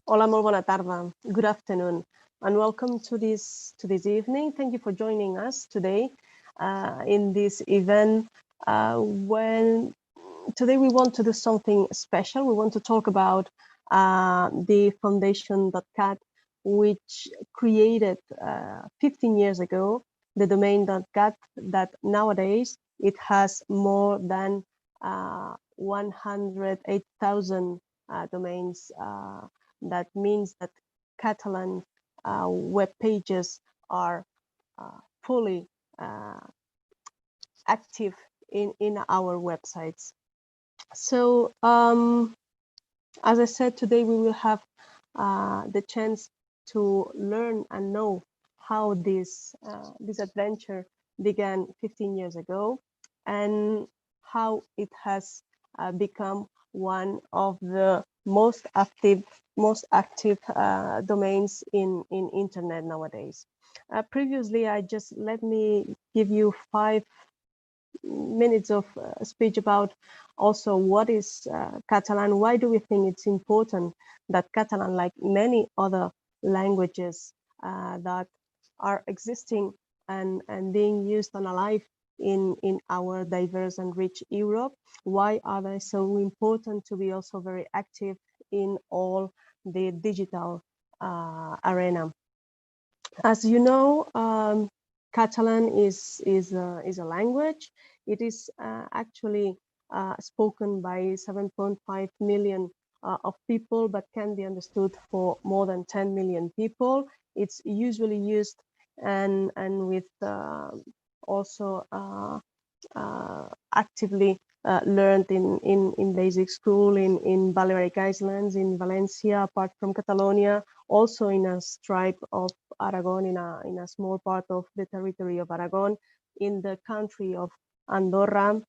Hola, molt bona tarda. Good afternoon, and welcome to this evening. Thank you for joining us today in this event. When today we want to do something special. We want to talk about the Foundation.cat, which created 15 years ago the domain.cat, that nowadays it has more than 108,000 domains. That means that Catalan web pages are fully active in our websites. So, as I said, today we will have the chance to learn and know how this adventure began 15 years ago and how it has become one of the most active domains in internet nowadays. Previously, let me give you 5 minutes of speech about also what is Catalan. Why do we think it's important that Catalan, like many other languages that are existing and being used and alive in our diverse and rich Europe, why are they so important to be also very active in all the digital arena? As you know, Catalan is a language. It is actually spoken by 7.5 million of people, but can be understood for more than 10 million people. It's usually used and with also actively learned in basic school in Balearic Islands, in Valencia, apart from Catalonia, also in a stripe of Aragon, in a small part of the territory of Aragon, in the country of Andorra,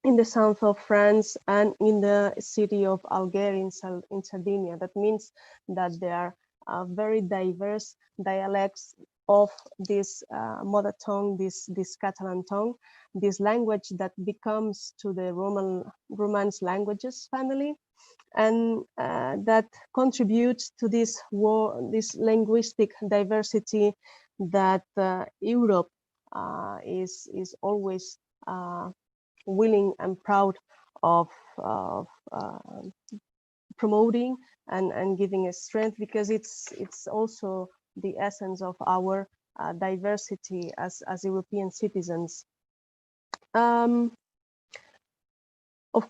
in the south of France, and in the city of Alger in Sardinia. That means that there are very diverse dialects of this mother tongue, this Catalan tongue, this language that becomes to the Romance languages family, and that contributes to this linguistic diversity that Europe is always willing and proud of promoting and giving a strength, because it's also the essence of our diversity as European citizens. Of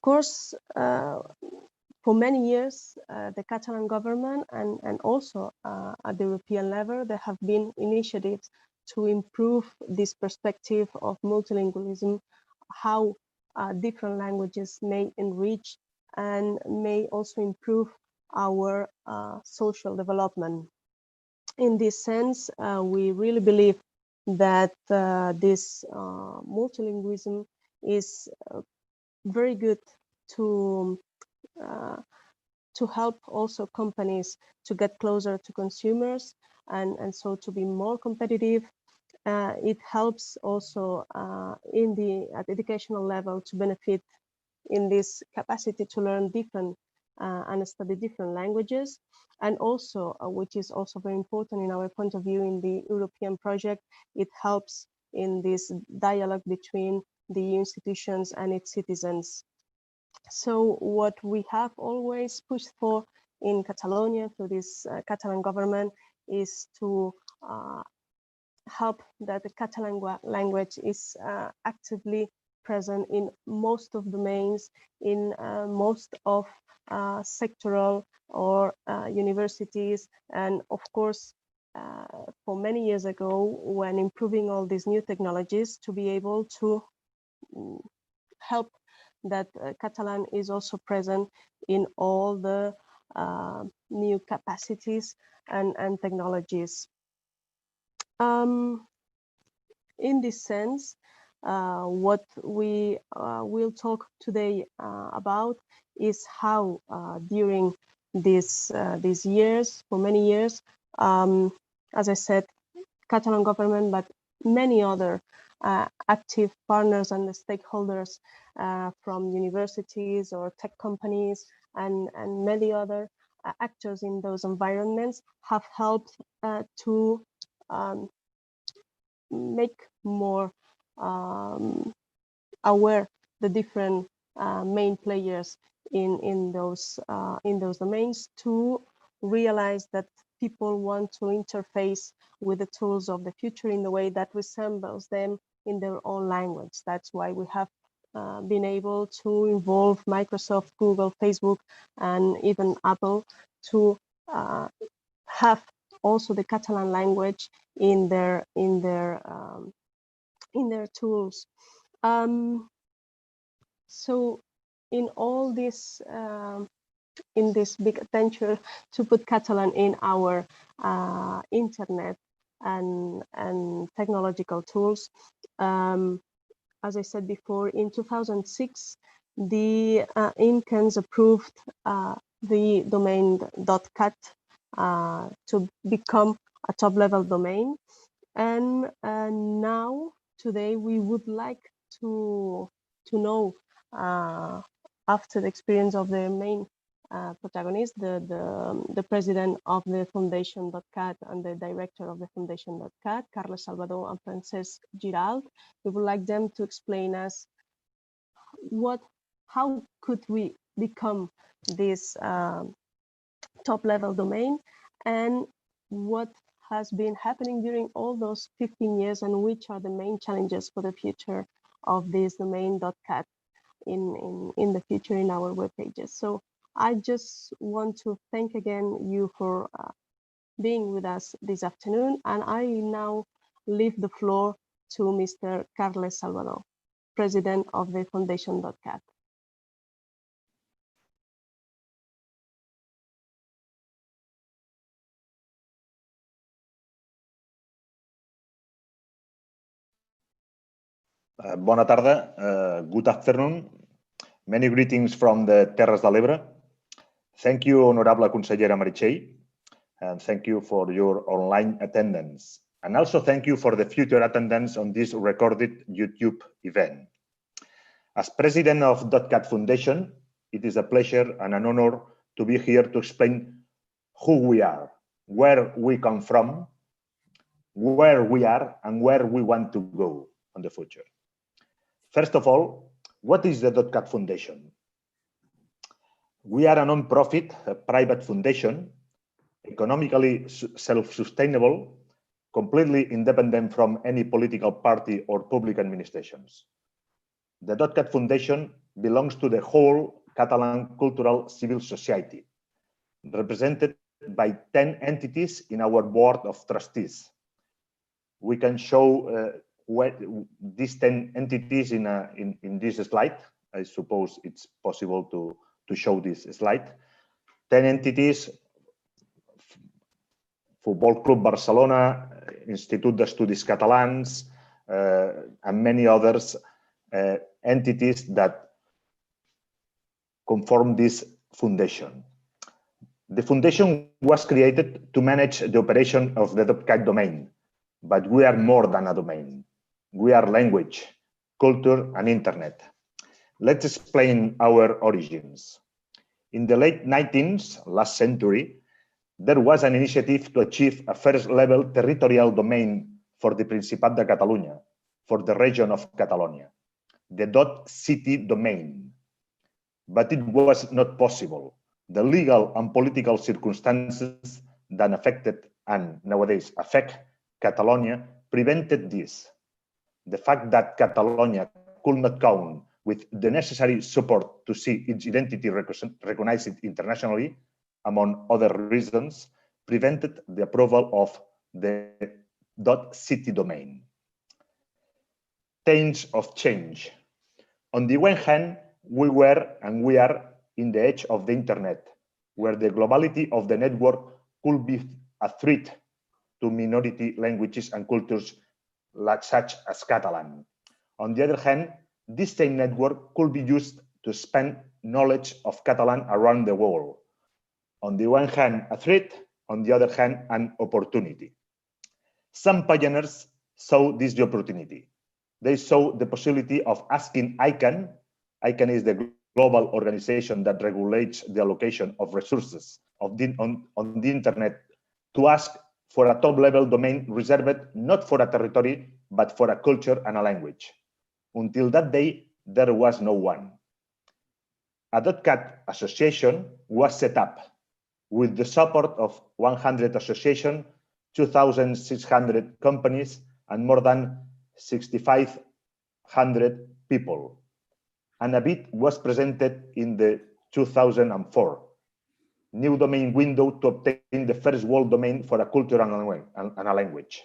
course, for many years, the Catalan government and also at the European level, there have been initiatives to improve this perspective of multilingualism, how different languages may enrich and may also improve our social development. In this sense, we really believe that this multilingualism is very good to help also companies to get closer to consumers and so to be more competitive. It helps also at educational level to benefit in this capacity to learn different and study different languages. And also, which is also very important in our point of view in the European project, it helps in this dialogue between the institutions and its citizens. So what we have always pushed for in Catalonia through this Catalan government is to help that the Catalan language is actively present in most of domains, in most of sectoral or universities, and of course, for many years ago, when improving all these new technologies, to be able to help that Catalan is also present in all the new capacities and technologies. In this sense, what we will talk today about is how during these years, for many years, as I said, Catalan government, but many other active partners and the stakeholders from universities or tech companies and many other actors in those environments have helped to make more aware the different main players in those domains, to realize that people want to interface with the tools of the future in the way that resembles them in their own language. That's why we have been able to involve Microsoft, Google, Facebook, and even Apple to have also the Catalan language in their tools. So in all this, in this big adventure to put Catalan in our internet and technological tools, as I said before, in 2006, the ICANN approved the domain .cat to become a top-level domain. And now, today, we would like to know, after the experience of the main protagonist, the president of the Fundació.cat and the director of the Fundació.cat, Carles Salvadó and Francesc Giralt, we would like them to explain us how could we become this top-level domain, and what has been happening during all those 15 years, and which are the main challenges for the future of this domain .cat in the future in our web pages. So I just want to thank again you for being with us this afternoon, and I now leave the floor to Mr. Carles Salvadó, President of the Fundació.cat. Bona tarda, good afternoon. Many greetings from the Terres de l'Ebre. Thank you, Honorable Consellera Meritxell, and thank you for your online attendance. And also thank you for the future attendance on this recorded YouTube event. As President of .cat Foundation, it is a pleasure and an honor to be here to explain who we are, where we come from, where we are, and where we want to go in the future. First of all, what is the .cat Foundation? We are a non-profit, private foundation, economically self-sustainable, completely independent from any political party or public administrations. The .cat Foundation belongs to the whole Catalan cultural civil society, represented by 10 entities in our board of trustees. We can show these 10 entities in this slide. I suppose it's possible to show this slide. 10 entities: Futbol Club Barcelona, Institut d'Estudis Catalans, and many others entities that conform this foundation. The foundation was created to manage the operation of the .cat domain, but we are more than a domain. We are language, culture, and internet. Let's explain our origins. In the late 19th, last century, there was an initiative to achieve a first-level territorial domain for the Principat de Catalunya, for the region of Catalonia, the .city domain. But it was not possible. The legal and political circumstances that affected and nowadays affect Catalonia prevented this. The fact that Catalonia could not count with the necessary support to see its identity recognized internationally, among other reasons, prevented the approval of the .city domain. Times of change. On the one hand, we were and we are in the age of the internet, where the globality of the network could be a threat to minority languages and cultures such as Catalan. On the other hand, this same network could be used to expand knowledge of Catalan around the world. On the one hand, a threat, on the other hand, an opportunity. Some pioneers saw this opportunity. They saw the possibility of asking ICANN, ICANN is the global organization that regulates the allocation of resources on the internet to ask for a top-level domain reserved not for a territory, but for a culture and a language. Until that day, there was no one. A .cat association was set up with the support of 100 associations, 2,600 companies, and more than 6,500 people. And a bid was presented in the 2004 new domain window to obtain the first world domain for a culture and a language.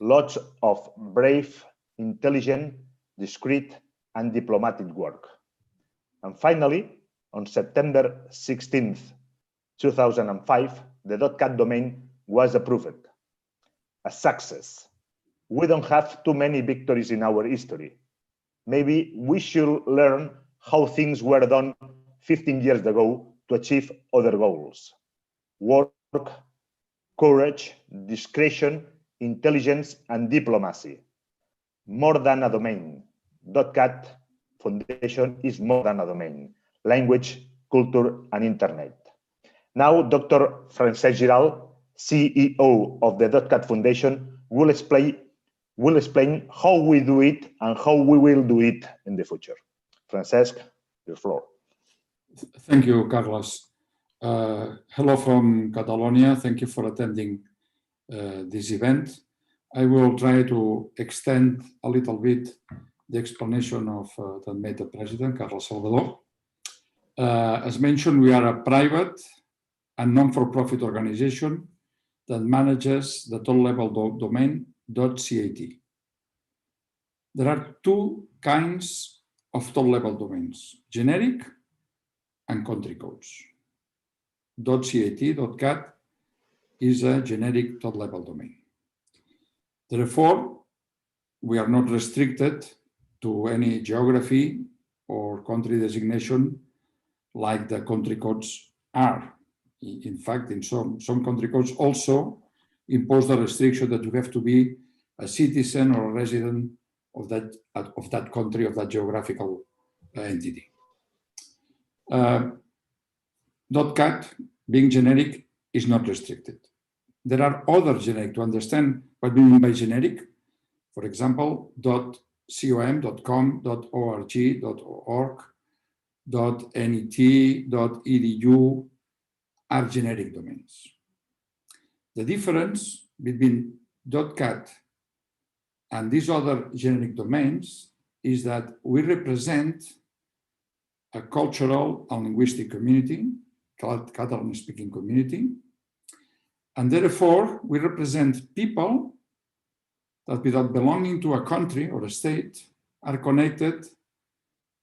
Lots of brave, intelligent, discreet, and diplomatic work. And finally, on September 16th, 2005, the .cat domain was approved. A success. We don't have too many victories in our history. Maybe we should learn how things were done 15 years ago to achieve other goals. Work, courage, discretion, intelligence, and diplomacy. More than a domain. .cat Foundation is more than a domain. Language, culture, and internet. Now, Dr. Francesc Giralt, CEO of the .cat Foundation, will explain how we do it and how we will do it in the future. Francesc, your floor. Thank you, Carles. Hello from Catalonia. Thank you for attending this event. I will try to extend a little bit the explanation of the Meta President, Carles Salvadó. As mentioned, we are a private and non-for-profit organization that manages the top-level domain .cat. There are two kinds of top-level domains, generic and country codes. .cat is a generic top-level domain. Therefore, we are not restricted to any geography or country designation like the country codes are. In fact, in some country codes also impose the restriction that you have to be a citizen or a resident of that country, of that geographical entity. .cat, being generic, is not restricted. There are other generic. To understand what we mean by generic, for example, .com, .com, .org, .org, .net, .edu are generic domains. The difference between .cat and these other generic domains is that we represent a cultural and linguistic community, Catalan-speaking community, and therefore we represent people that, without belonging to a country or a state, are connected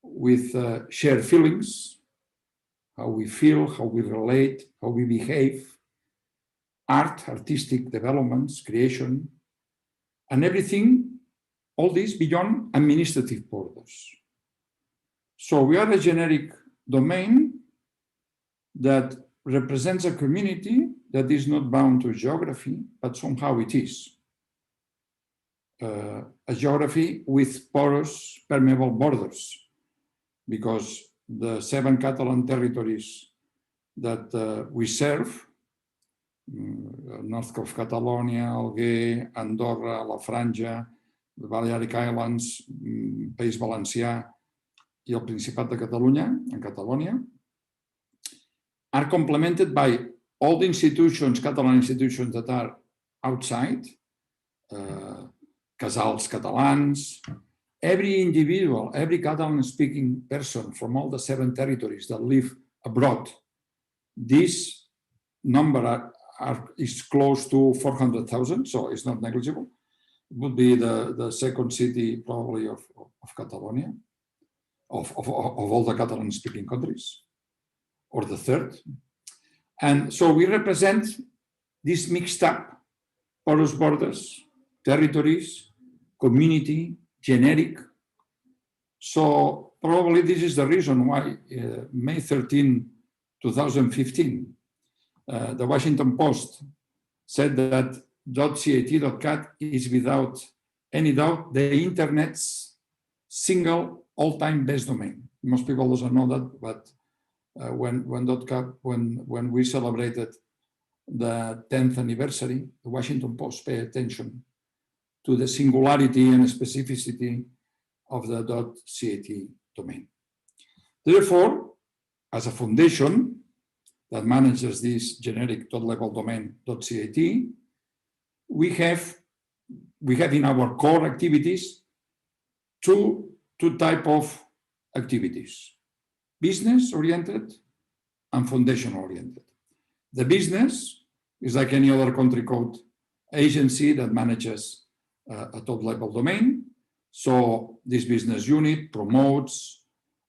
with shared feelings, how we feel, how we relate, how we behave, art, artistic developments, creation, and everything, all this beyond administrative borders. So we are a generic domain that represents a community that is not bound to geography, but somehow it is. A geography with porous, permeable borders, because the 7 Catalan territories that we serve, north of Catalonia, Alguer, Andorra, La Franja, the Balearic Islands, País Valencià i el Principat de Catalunya, en Catalonia, are complemented by all the institutions, Catalan institutions that are outside, casals catalans, every individual, every Catalan-speaking person from all the 7 territories that live abroad. This number is close to 400,000, so it's not negligible. It would be the second city probably of Catalonia, of all the Catalan-speaking countries, or the third. And so we represent this mixed up porous borders, territories, community, generic. So probably this is the reason why May 13, 2015, the Washington Post said that .cat is without any doubt the internet's single all-time best domain. Most people doesn't know that, but when we celebrated the 10th anniversary, the Washington Post paid attention to the singularity and specificity of the .cat domain. Therefore, as a foundation that manages this generic top-level domain .cat, we have in our core activities two types of activities: business-oriented and foundation-oriented. The business is like any other country code agency that manages a top-level domain. So this business unit promotes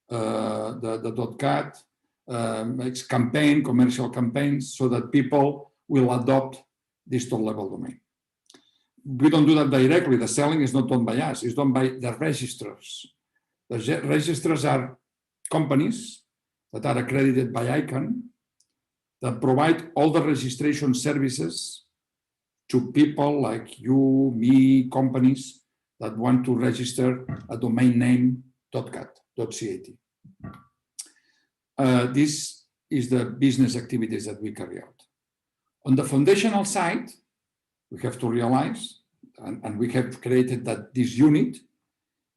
the .cat, makes commercial campaigns, so that people will adopt this top-level domain. We don't do that directly. The selling is not done by us. It's done by the registrars. The registrars are companies that are accredited by ICANN that provide all the registration services to people like you, me, companies that want to register a domain name .cat. This is the business activities that we carry out. On the foundational side, we have to realize, and we have created this unit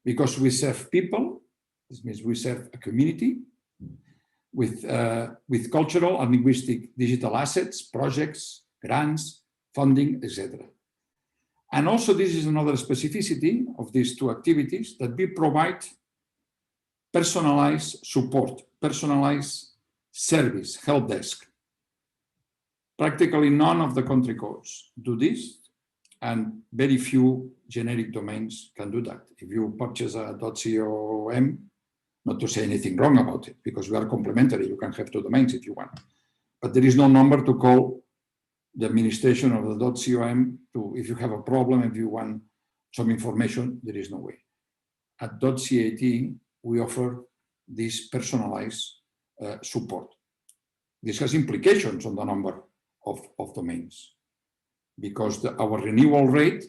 because we serve people. This means we serve a community with cultural and linguistic digital assets, projects, grants, funding, etc. And also this is another specificity of these two activities, that we provide personalized support, personalized service, help desk. Practically none of the country codes do this, and very few generic domains can do that. If you purchase a .com, not to say anything wrong about it, because we are complementary, you can have two domains if you want. But there is no number to call the administration of the .com to, if you have a problem, if you want some information, there is no way. At .cat, we offer this personalized support. This has implications on the number of domains, because our renewal rate,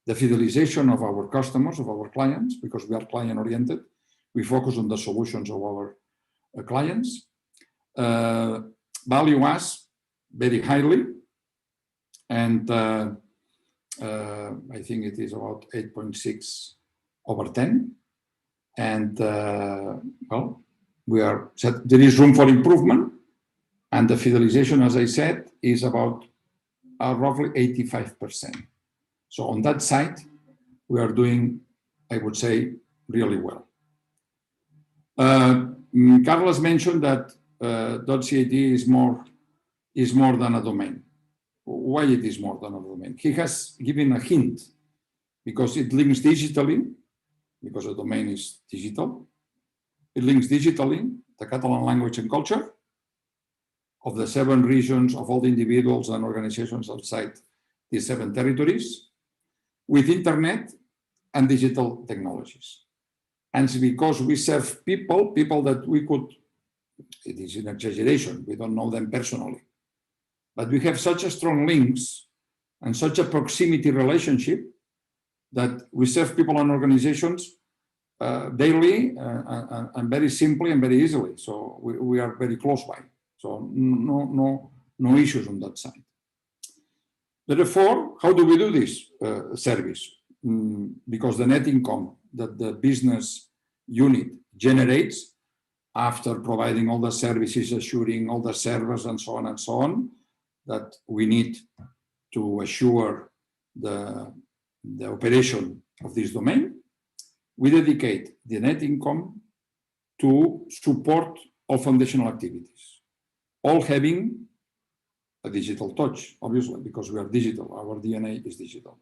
the fidelization of our customers, of our clients, because we are client-oriented, we focus on the solutions of our clients, value us very highly, and I think it is about 8.6 over 10. And well, there is room for improvement, and the fidelization, as I said, is about roughly 85%. So on that side, we are doing, I would say, really well. Carles mentioned that .cat is more than a domain. Why it is more than a domain? He has given a hint, because it links digitally, because the domain is digital. It links digitally the Catalan language and culture of the 7 regions, of all the individuals and organizations outside these 7 territories, with internet and digital technologies. And it's because we serve people that we could, it is an exaggeration, we don't know them personally, but we have such a strong links and such a proximity relationship that we serve people and organizations daily and very simply and very easily. So we are very close by. So no issues on that side. Therefore, how do we do this service? Because the net income that the business unit generates after providing all the services, assuring all the servers and so on, that we need to assure the operation of this domain, we dedicate the net income to support all foundational activities, all having a digital touch, obviously, because we are digital, our DNA is digital.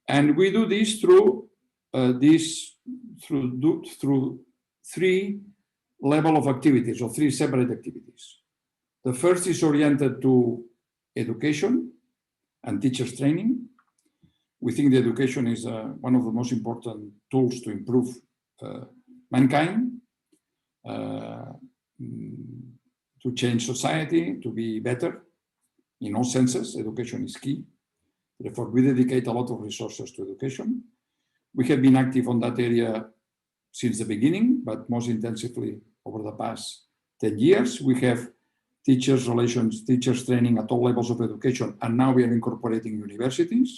And we do this through 3 levels of activities, or 3 separate activities. The first is oriented to education and teachers training. We think the education is one of the most important tools to improve mankind, to change society, to be better in all senses. Education is key. Therefore, we dedicate a lot of resources to education. We have been active on that area since the beginning, but most intensively over the past 10 years. We have teachers' relations, teachers' training at all levels of education, and now we are incorporating universities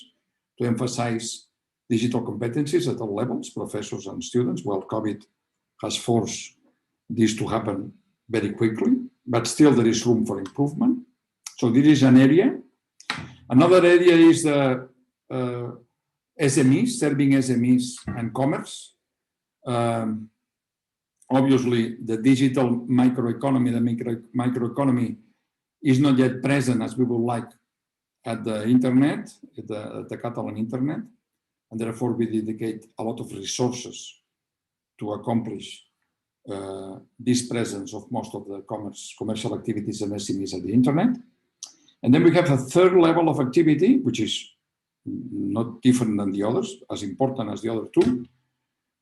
to emphasize digital competencies at all levels, professors and students. Well, COVID has forced this to happen very quickly, but still there is room for improvement. So this is an area. Another area is the SMEs, serving SMEs and commerce. Obviously, the digital microeconomy, the microeconomy is not yet present as we would like at the internet, at the Catalan internet, and therefore we dedicate a lot of resources to accomplish this presence of most of the commercial activities and SMEs at the internet. And then we have a third level of activity, which is not different than the others, as important as the other two,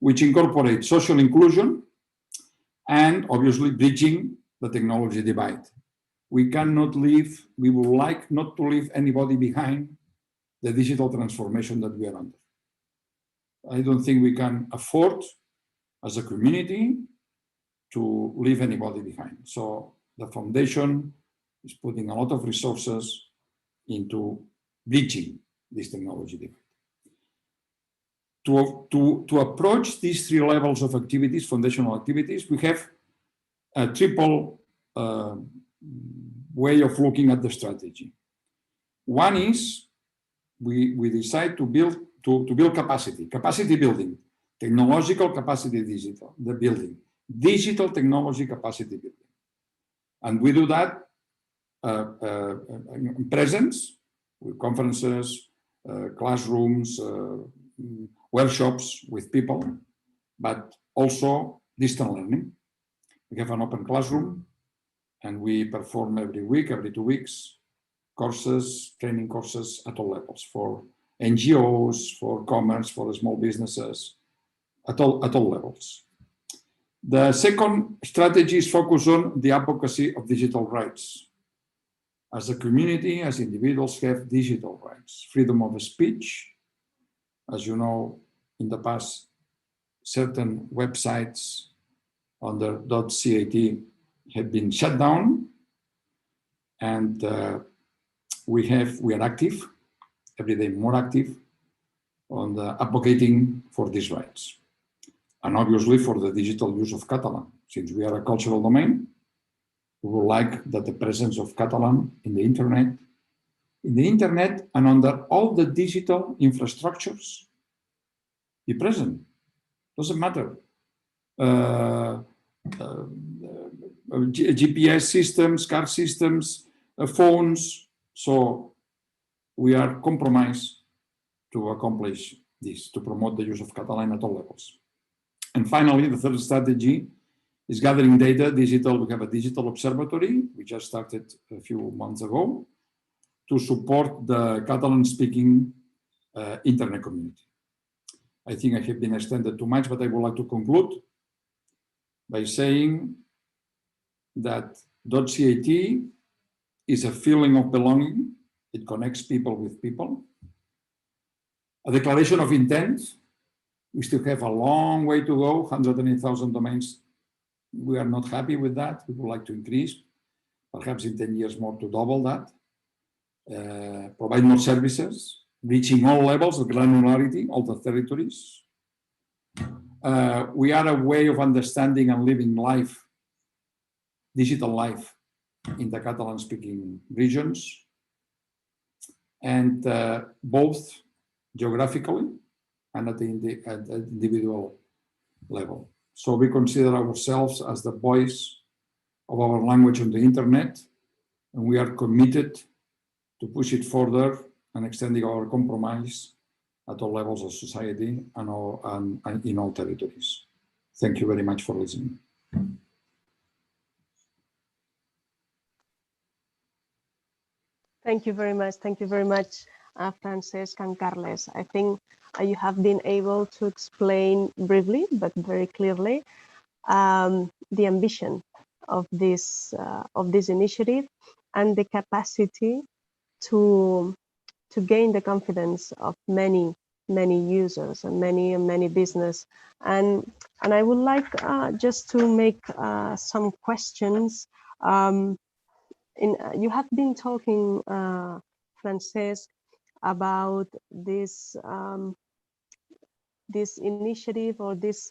which incorporates social inclusion and obviously bridging the technology divide. We cannot leave, we would like not to leave anybody behind the digital transformation that we are under. I don't think we can afford as a community to leave anybody behind. So the foundation is putting a lot of resources into bridging this technology divide. To approach these three levels of activities, foundational activities, we have a triple way of looking at the strategy. One is we decide to build capacity building, technological capacity building, digital technology capacity building. And we do that in presence with conferences, classrooms, workshops with people, but also distant learning. We have an open classroom and we perform every week, every 2 weeks, courses, training courses at all levels for NGOs, for commerce, for small businesses, at all levels. The second strategy is focused on the advocacy of digital rights. As a community, as individuals have digital rights, freedom of speech. As you know, in the past, certain websites under .cat have been shut down, and we are active, every day more active, on the advocating for these rights. And obviously for the digital use of Catalan. Since we are a cultural domain, we would like that the presence of Catalan in the internet and under all the digital infrastructures be present. Doesn't matter. GPS systems, car systems, phones. So we are compromised to accomplish this, to promote the use of Catalan at all levels. And finally, the third strategy is gathering data, digital. We have a digital observatory, we just started a few months ago, to support the Catalan-speaking internet community. I think I have been extended too much, but I would like to conclude by saying that .cat is a feeling of belonging. It connects people with people. A declaration of intent. We still have a long way to go, 108,000 domains. We are not happy with that. We would like to increase, perhaps in 10 years more, to double that. Provide more services, reaching all levels of granularity, all the territories. We are a way of understanding and living life, digital life, in the Catalan-speaking regions, and both geographically and at the individual level. So we consider ourselves as the voice of our language on the internet, and we are committed to push it further and extending our compromise at all levels of society and in all territories. Thank you very much for listening. Thank you very much. Thank you very much, Francesc and Carles. I think you have been able to explain briefly, but very clearly, the ambition of this initiative and the capacity to gain the confidence of many users and many business. And And I would like just to make some questions. You have been talking, Francesc, about this this initiative or this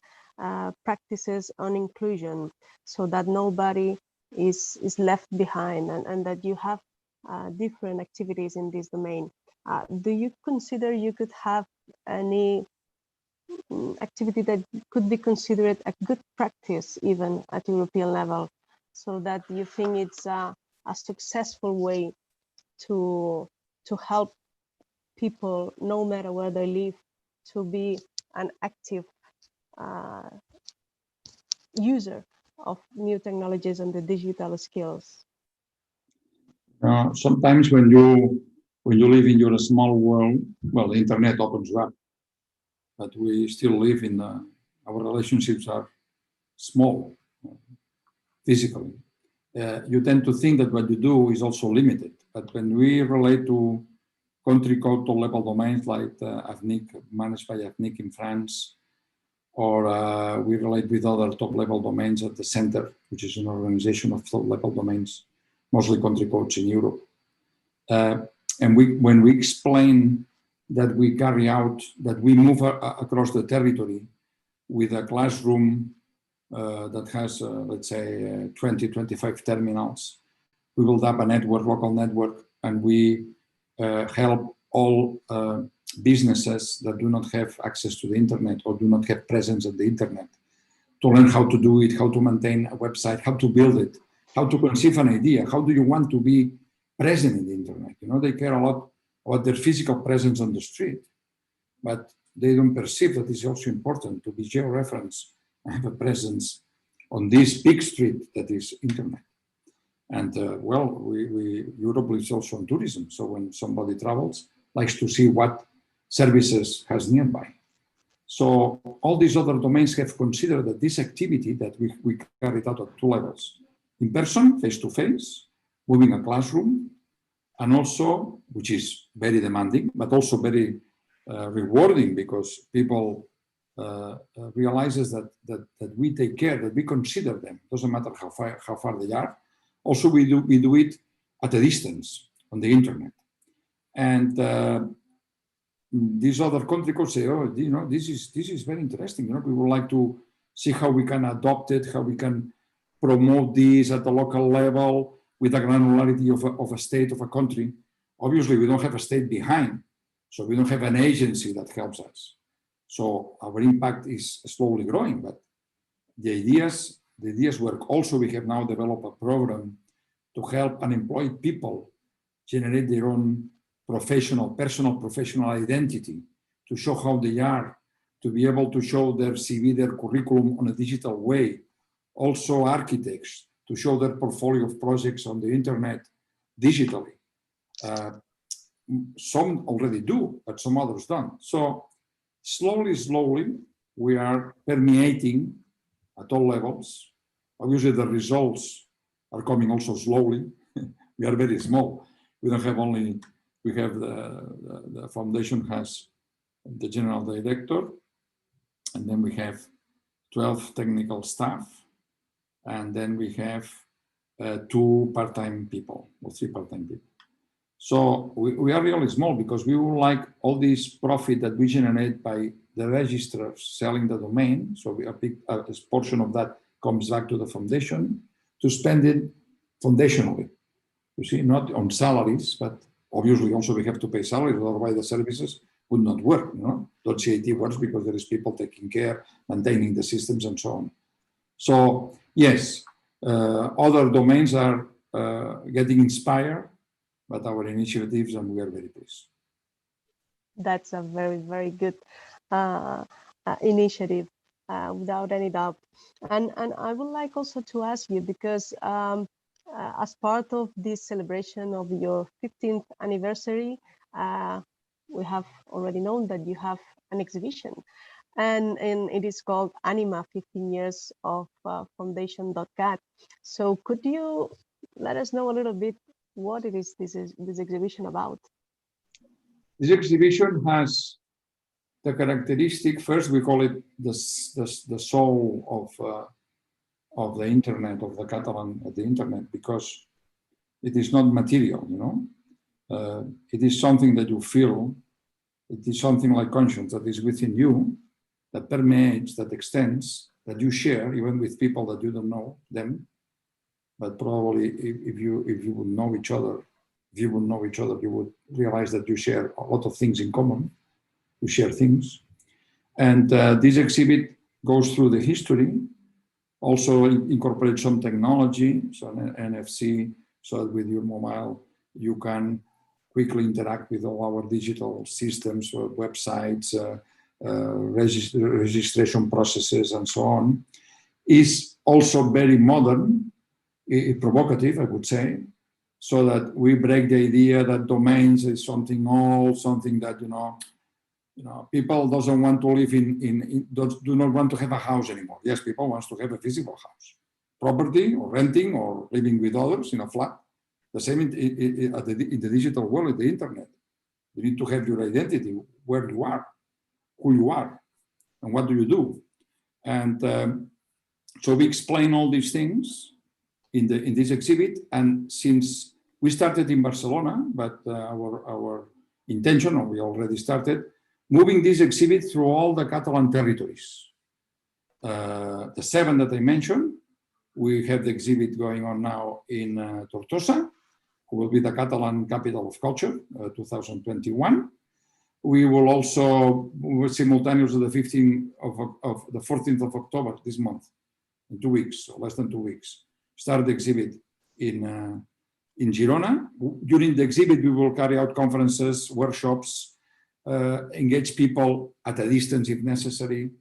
practices on inclusion, so that nobody is left behind, and that you have different activities in this domain. Do you consider you could have any activity that could be considered a good practice even at European level, so that you think it's a successful way to help people, no matter where they live, to be an active user of new technologies and the digital skills? Sometimes when you live in your small world, well, the internet opens you up, but we still live in our relationships are small physically. You tend to think that what you do is also limited. But when we relate to country code top-level domains like AFNIC, managed by AFNIC in France, or we relate with other top-level domains at the Center, which is an organization of top-level domains, mostly country codes in Europe. And when we explain that we carry out, that we move across the territory with a classroom that has, let's say, 20, 25 terminals, we build up a network, local network, and we help all businesses that do not have access to the internet or do not have presence at the internet to learn how to do it, how to maintain a website, how to build it, how to conceive an idea, how do you want to be present in the internet. You know, they care a lot about their physical presence on the street, but they don't perceive that it's also important to be geo-referenced and have a presence on this big street that is internet. And well, Europe lives also on tourism. So when somebody travels, likes to see what services has nearby. So all these other domains have considered that this activity that we carried out at two levels: in person, face-to-face, moving a classroom, and also, which is very demanding, but also very rewarding, because people realizes that we take care, that we consider them. Doesn't matter how far they are. Also, we do it at a distance on the internet. And these other country codes say, oh, you know, this is very interesting. You know, we would like to see how we can adopt it, how we can promote this at the local level with the granularity of a state, of a country. Obviously, we don't have a state behind, so we don't have an agency that helps us. So our impact is slowly growing, but the ideas work. Also, we have now developed a program to help unemployed people generate their own personal professional identity, to show how they are, to be able to show their CV, their curriculum on a digital way. Also architects, to show their portfolio of projects on the internet digitally. Some already do, but some others don't. So slowly, we are permeating at all levels. Obviously, the results are coming also slowly. We are very small. We don't have only, we have the foundation has the general director, and then we have 12 technical staff, and then we have 2 part-time people, or 3 part-time people. So we are really small, because we would like all this profit that we generate by the registrars selling the domain, so a big portion of that comes back to the foundation, to spend it foundationally. You see, not on salaries, but obviously also we have to pay salaries, otherwise the services would not work. You know, .cat works because there is people taking care, maintaining the systems, and so on. So yes, other domains are getting inspired, but our initiatives, and we are very pleased. That's a very, very good initiative, without any doubt. And I would like also to ask you, because as part of this celebration of your 15th anniversary, we have already known that you have an exhibition, and it is called Anima 15 Years of Fundación.cat. So could you let us know a little bit what this exhibition about? This exhibition has the characteristic, first we call it the soul of the internet, of the Catalan of the internet, because it is not material, you know. It is something that you feel. It is something like conscience that is within you, that permeates, that extends, that you share even with people that you don't know them. But probably if you would know each other, you would realize that you share a lot of things in common. You share things. And this exhibit goes through the history, also incorporates some technology, so an NFC, so that with your mobile, you can quickly interact with all our digital systems, websites, registration processes, and so on. Is also very modern, provocative, I would say, so that we break the idea that domains is something old, something that, you know, people doesn't want to live do not want to have a house anymore. Yes, people want to have a physical house, property, or renting, or living with others in a flat. The same in the digital world, in the internet. You need to have your identity, where you are, who you are, and what do you do. And so we explain all these things in this exhibit. And since we started in Barcelona, but our intention, or we already started, moving this exhibit through all the Catalan territories. The 7 that I mentioned, we have the exhibit going on now in Tortosa, who will be the Catalan Capital of Culture, 2021. We will also, simultaneously, the 14th of October this month, in 2 weeks, so less than 2 weeks, start the exhibit in Girona. During the exhibit, we will carry out conferences, workshops, engage people at a distance if necessary,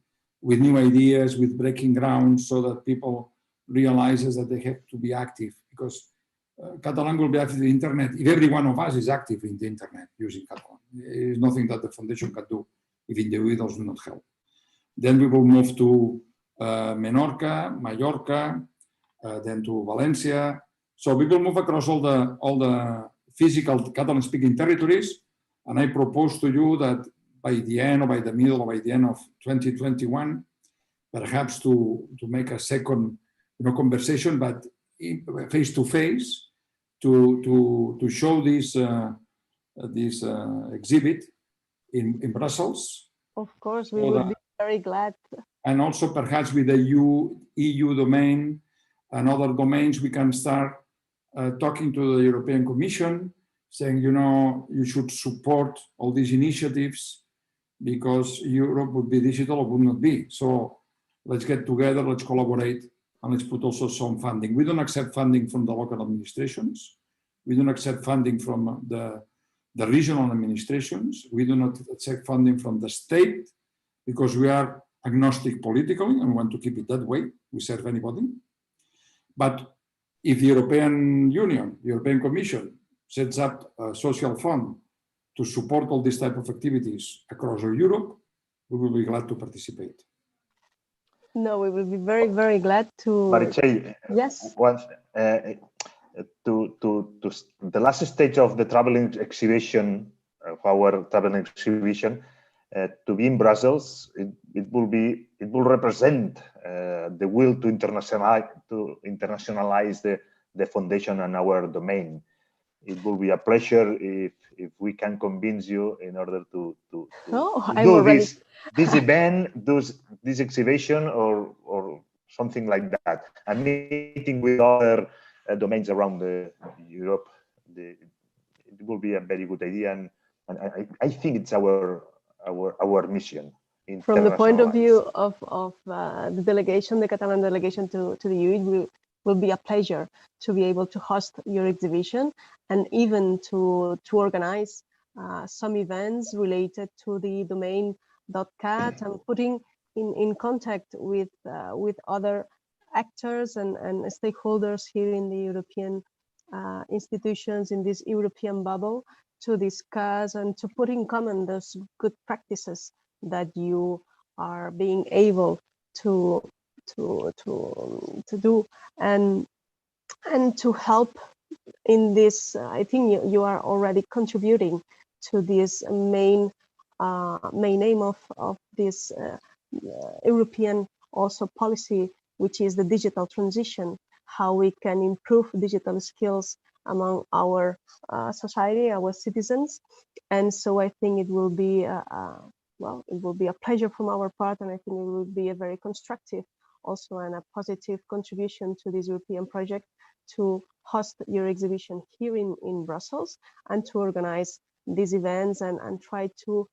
with new ideas, with breaking ground, so that people realizes that they have to be active, because Catalan will be active in the internet if every one of us is active in the internet using Catalan. There is nothing that the foundation can do if individuals do not help. Then we will move to Menorca, Mallorca, then to Valencia. So we will move across all the physical Catalan-speaking territories. And I propose to you that by the end, or by the middle, or by the end of 2021, perhaps to make a second, conversation, but face to face, to show this exhibit in Brussels. Of course, we would be very glad. And also perhaps with the EU domain and other domains, we can start talking to the European Commission, saying, you should support all these initiatives, because Europe would be digital or would not be. So let's get together, let's collaborate, and let's put also some funding. We don't accept funding from the local administrations. We don't accept funding from the regional administrations. We do not accept funding from the state, because we are agnostic politically and want to keep it that way. We serve anybody. But if the European Union, the European Commission, sets up a social fund to support all these type of activities across Europe, we will be glad to participate. No, we will be very, very glad to. Meritxell, yes. Once, to the last stage of the traveling exhibition, of our traveling exhibition, to be in Brussels, it will represent the will to internationalize the foundation and our domain. It will be a pleasure if we can convince you in order to do this event, this exhibition, or something like that. A meeting with other domains around Europe. It will be a very good idea, and I think it's our mission. From the point of view of the delegation, the Catalan delegation to the EU, it will be a pleasure to be able to host your exhibition, and even to organize some events related to the domain.cat, and putting in contact with other actors and stakeholders here in the European institutions, in this European bubble, to discuss and to put in common those good practices that you are being able to do, and to help in this. I think you are already contributing to this main main aim of this European also policy, which is the digital transition, how we can improve digital skills among our society, our citizens. And so I think it will be well, it will be a pleasure from our part, and I think it will be a very constructive also and a positive contribution to this European project to host your exhibition here in Brussels and to organize these events and try to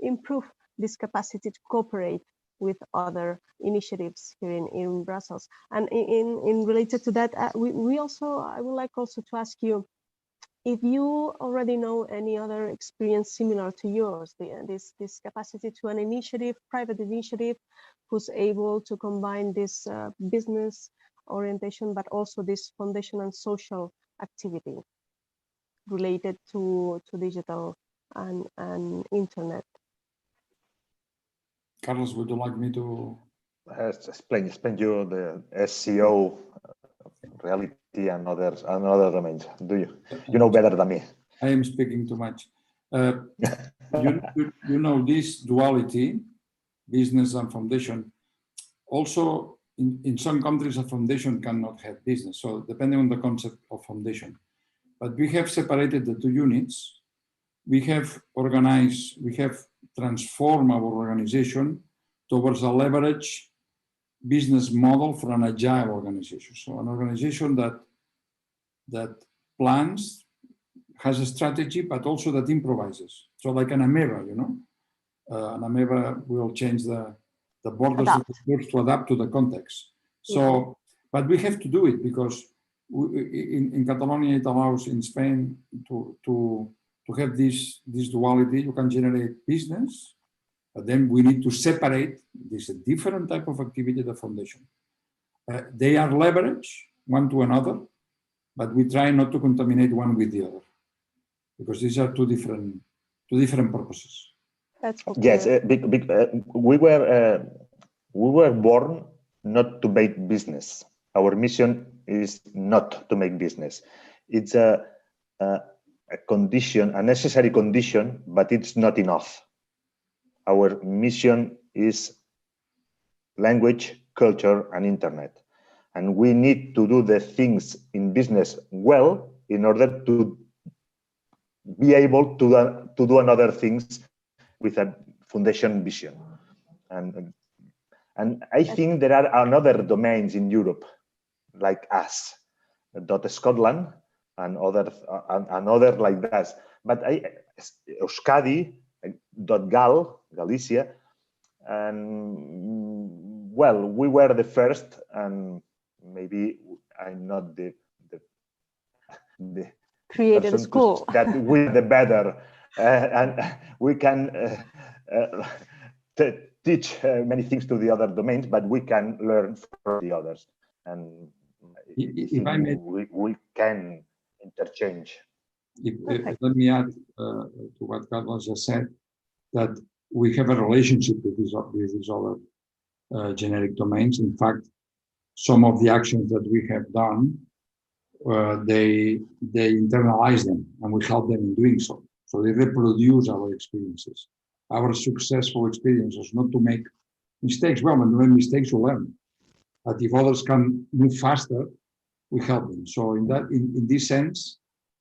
improve this capacity to cooperate with other initiatives here in Brussels. And in related to that, I would like also to ask you if you already know any other experience similar to yours, this capacity to an initiative, private initiative, who's able to combine this business orientation, but also this foundation and social activity related to digital and internet. Carlos, would you like me to explain you the SEO reality and other domains? Do you? You know better than me. I am speaking too much. You know this duality, business and foundation. Also, in some countries, a foundation cannot have business. So depending on the concept of foundation. But we have separated the two units. We have organized, we have transformed our organization towards a leverage business model for an agile organization. So an organization that plans, has a strategy, but also that improvises. So like an amoeba, you know, an amoeba will change the borders of the groups to adapt to the context. So, but we have to do it because in Catalonia, it allows in Spain to have this duality. You can generate business, but then we need to separate. This is a different type of activity, the foundation. They are leveraged one to another, but we try not to contaminate one with the other, because these are two different purposes. That's okay. Yes, we were born not to make business. Our mission is not to make business. It's a condition, a necessary condition, but it's not enough. Our mission is language, culture, and internet. And we need to do the things in business well in order to be able to do another things with a foundation vision. And I think there are another domains in Europe, like us, .Scotland and other like that. But Euskadi, .gal, Galicia, and well, we were the first, and maybe I'm not the created a school that we're the better, and we can teach many things to the other domains, but we can learn from the others, and if I may, we can interchange. Let me add to what Carlos just said, that we have a relationship with these other generic domains. In fact, some of the actions that we have done, they internalize them, and we help them in doing so. So they reproduce our experiences, our successful experiences, not to make mistakes. Well, when we make mistakes, we learn. But if others can move faster, we help them. So in this sense,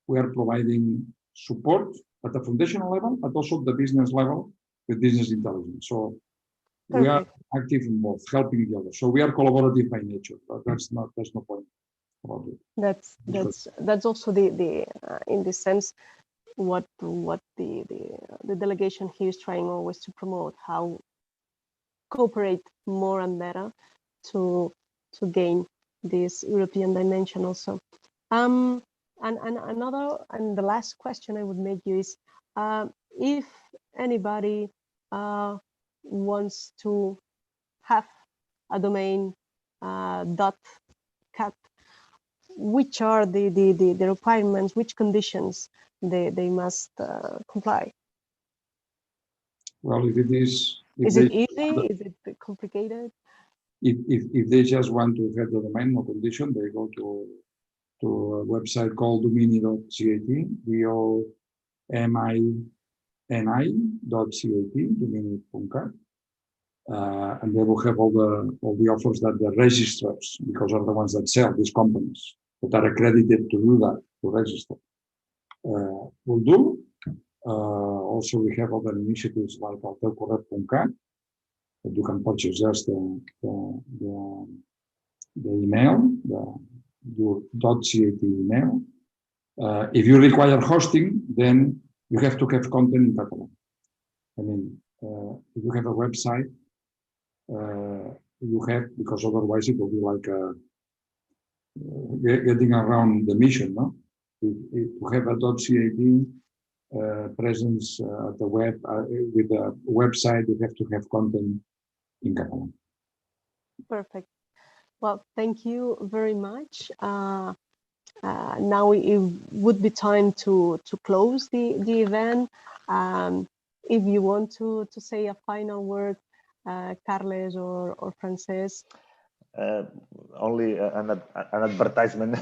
we are providing support at the foundational level, but also the business level with business intelligence. So we are active in both, helping the others. So we are collaborative by nature. But that's no point about it. That's also the in this sense what the delegation here is trying always to promote, how cooperate more and better to gain this European dimension also. And the last question I would make you is, if anybody wants to have a domain .cat, which are the requirements, which conditions they must comply? Well, if it is... Is it easy? Is it complicated? If they just want to have the domain, no condition, they go to a website called domini.cat, ni.cat, and they will have all the offers that the registrars, because are the ones that sell, these companies that are accredited to do that, to register, will do. Also, we have other initiatives like the.cat, that you can purchase just the email, your .cat email. If you require hosting, then you have to have content in Catalan. I mean, if you have a website, you have, because otherwise it will be like getting around the mission, no? If you have a .cat presence at the web, with a website, you have to have content in Catalan. Perfect. Well, thank you very much. Now it would be time to close the event. If you want to say a final word, Carles or Francesc. Only an advertisement.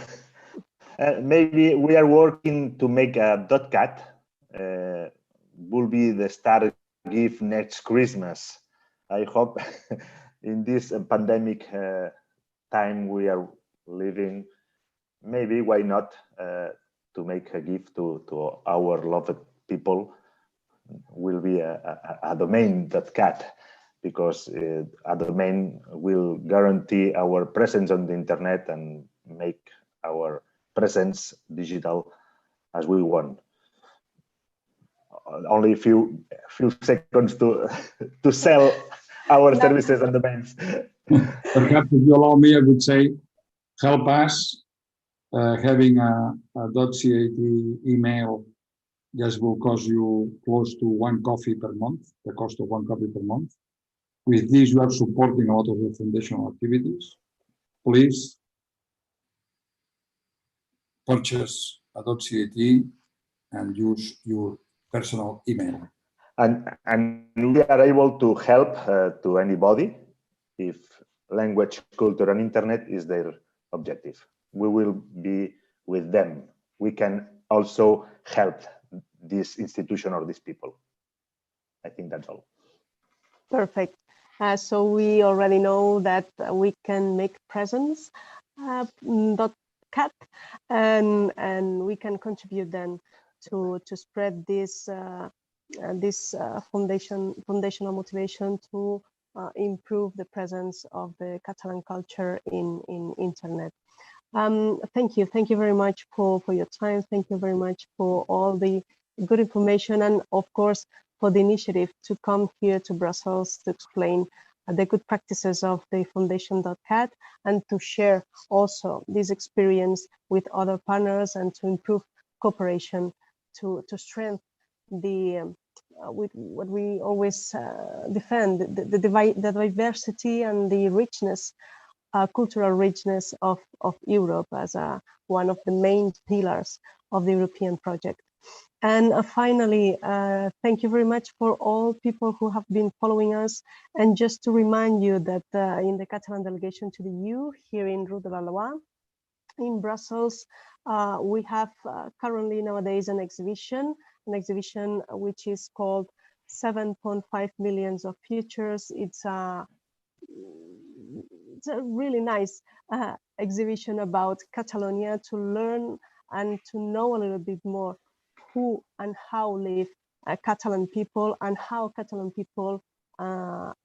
Maybe we are working to make a .cat. Will be the star gift next Christmas. I hope in this pandemic time we are living, maybe why not to make a gift to our loved people will be a domain.cat, because a domain will guarantee our presence on the internet and make our presence digital as we want. Only a few seconds to sell our services and domains. Perhaps if you allow me, I would say, help us. Having a .cat email just will cost you close to one coffee per month, the cost of one coffee per month. With this, you are supporting a lot of the foundational activities. Please purchase a .cat and use your personal email. And we are able to help to anybody if language, culture, and internet is their objective. We will be with them. We can also help this institution or these people. I think that's all. Perfect. So we already know that we can make presence .cat, and we can contribute then to spread this foundational motivation to improve the presence of the Catalan culture in internet. Thank you very much for your time. Thank you very much for all the good information, and of course for the initiative to come here to Brussels to explain the good practices of the Fundación.cat and to share also this experience with other partners and to improve cooperation to strengthen the with what we always defend, the diversity and the richness, cultural richness of Europe as one of the main pillars of the European project. And finally, thank you very much for all people who have been following us. And just to remind you that in the Catalan delegation to the EU here in Rue de la Loi in Brussels, we have currently nowadays an exhibition which is called 7.5 million of futures. It's a really nice exhibition about Catalonia, to learn and to know a little bit more who and how live Catalan people, and how Catalan people have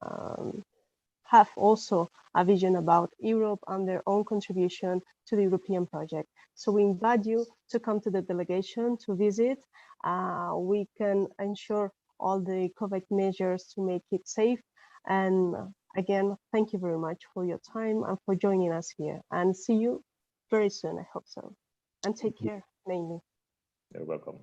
also a vision about Europe and their own contribution to the European project. So we invite you to come to the delegation to visit. We can ensure all the COVID measures to make it safe. And again, thank you very much for your time and for joining us here. And see you very soon, I hope so. And take care, mainly. You're welcome.